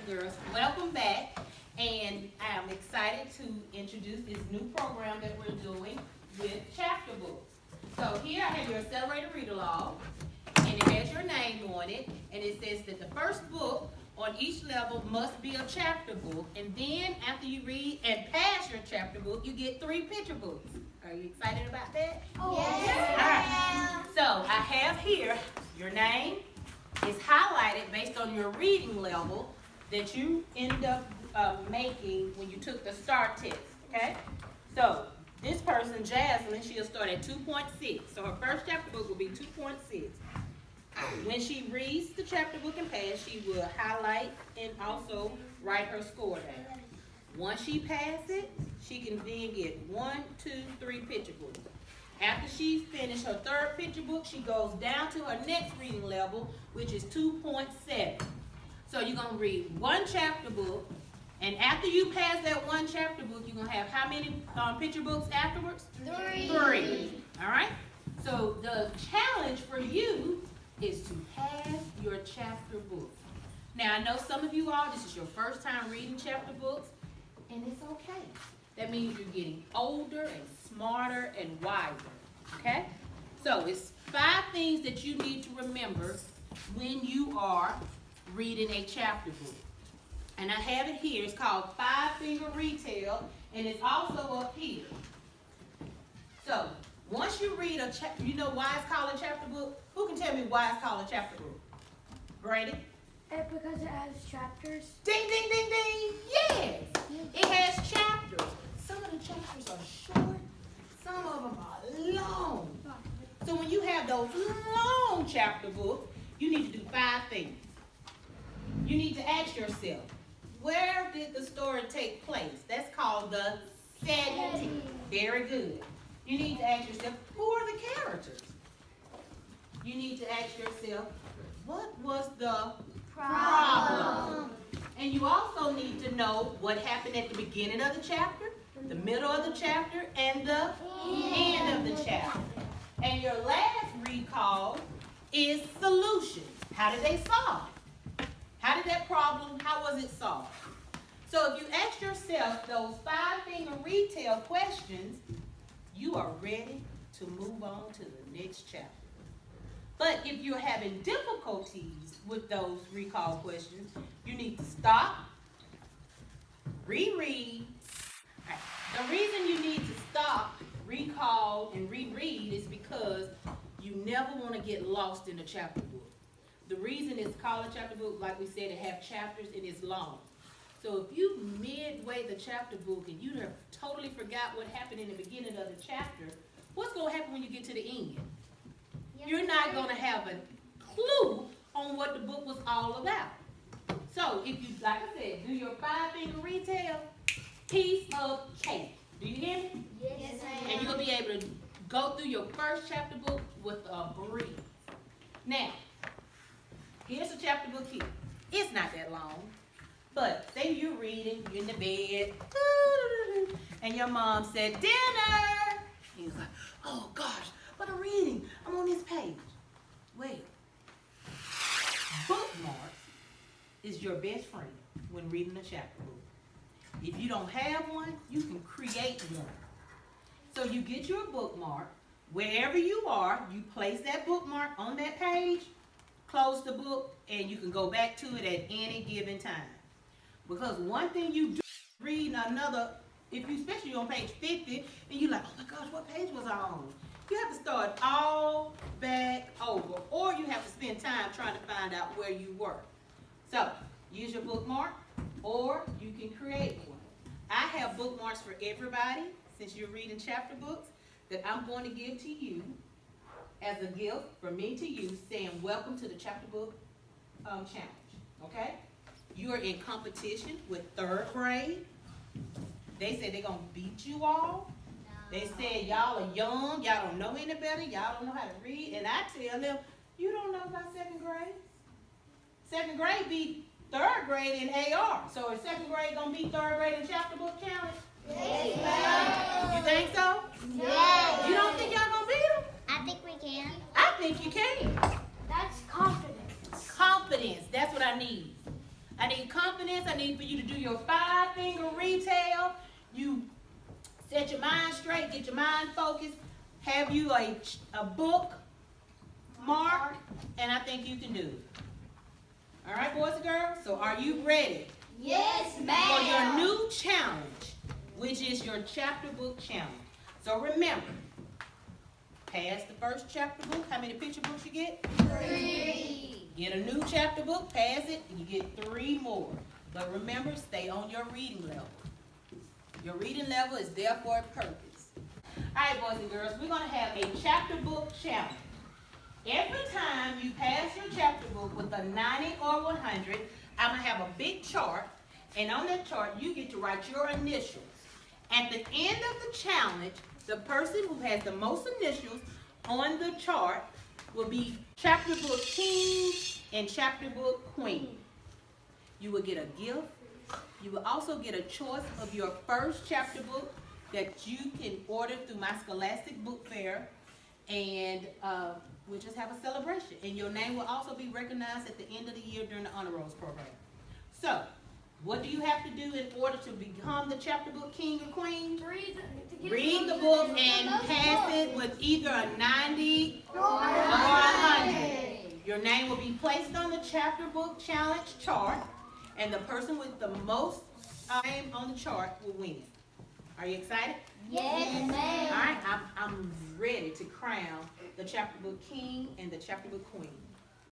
girls. Welcome back. And I'm excited to introduce this new program that we're doing with chapter books. So here I have your accelerated read-along, and it has your name on it, and it says that the first book on each level must be a chapter book, and then after you read and pass your chapter book, you get 3 picture books. Are you excited about that? Oh, yes. All right. So I have here your name is highlighted based on your reading level that you end up making when you took the STAR test, okay? So this person, Jasmine, she'll start at 2.6. So her first chapter book will be 2.6. When she reads the chapter book and pass, she will highlight and also write her score down. Once she passes it, she can then get 1, 2, 3 picture books. After she's finished her 3rd picture book, she goes down to her next reading level, which is 2.7. So you're going to read 1 chapter book, and after you pass that 1 chapter book, you're going to have how many picture books afterwards? 3. 3. All right? So the challenge for you is to pass your chapter book. Now, I know some of you all, this is your first time reading chapter books, and it's okay. That means you're getting older and smarter and wiser, okay? So it's 5 things that you need to remember when you are reading a chapter book. And I have it here. It's called 5-Finger Retail, and it's also up here. So once you read a chapter, you know why it's called a chapter book? Who can tell me why it's called a chapter book? Grady? Because it has chapters. Ding, ding, ding, ding. Yes. It has chapters. Some of the chapters are short. Some of them are long. So when you have those long chapter books, you need to do 5 things. You need to ask yourself, where did the story take place? That's called the setting. Very good. You need to ask yourself, who are the characters? You need to ask yourself, what was the problem? And you also need to know what happened at the beginning of the chapter, the middle of the chapter, and the end of the chapter. And your last recall is solution. How did they solve it? How did that problem, how was it solved? So if you ask yourself those 5-finger retail questions, you are ready to move on to the next chapter. But if you're having difficulties with those recall questions, you need to stop, reread. Right. The reason you need to stop, recall, and reread is because you never want to get lost in a chapter book. The reason it's called a chapter book, like we said, it have chapters and it's long. So if you midway the chapter book and you have totally forgot what happened in the beginning of the chapter, what's going to happen when you get to the end? You're not going to have a clue on what the book was all about. So if you, like I said, do your 5-finger retail, piece of cake. Do you hear me? Yes, ma'am. And you'll be able to go through your first chapter book with a breeze. Now, here's a chapter book here. It's not that long, but say you're reading, you're in the bed, and your mom said, dinner! And you're like, oh gosh, but I'm reading. I'm on this page. Wait. Bookmarks is your best friend when reading a chapter book. If you don't have one, you can create one. So you get your bookmark. Wherever you are, you place that bookmark on that page, close the book, and you can go back to it at any given time. Because one thing you do reading another, if you especially on page 50, and you're like, oh my gosh, what page was I on? You have to start all back over, or you have to spend time trying to find out where you were. So, use your bookmark, or you can create one. I have bookmarks for everybody, since you're reading chapter books, that I'm going to give to you as a gift from me to you, saying welcome to the chapter book challenge, okay? You are in competition with 3rd grade. They said they're going to beat you all. They said y'all are young, y'all don't know any better, y'all don't know how to read, and I tell them, you don't know about 2nd grade. 2nd grade beat 3rd grade in AR. So is 2nd grade gonna beat 3rd grade in chapter book challenge? Yes. You think so? Yes. You don't think y'all gonna beat them? I think we can. I think you can. That's confidence. Confidence, that's what I need. I need confidence. I need for you to do your 5-finger retail. You set your mind straight, get your mind focused, have you a book mark, and I think you can do it. All right, boys and girls, so are you ready Yes, for your ma'am. new challenge, which is your chapter book challenge? So remember, pass the first chapter book. How many picture books you get? 3. Get a new chapter book, pass it, and you get 3 more. But remember, stay on your reading level. Your reading level is there for a purpose. All right, boys and girls, we're going to have a chapter book challenge. Every time you pass your chapter book with a 90 or 100, I'm going to have a big chart, and on that chart, you get to write your initials. At the end of the challenge, the person who has the most initials on the chart will be chapter book king and chapter book queen. You will get a gift. You will also get a choice of your first chapter book that you can order through my Scholastic Book Fair, and we'll just have a celebration. And your name will also be recognized at the end of the year during the Honor Rolls program. So, what do you have to do in order to become the chapter book king or queen? Read the book and pass it with either a 90 or 100. Your name will be placed on the chapter book challenge chart, and the person with the most name on the chart will win it. Are you excited? Yes, All ma'am. right, I'm ready to crown the chapter book king and the chapter book queen.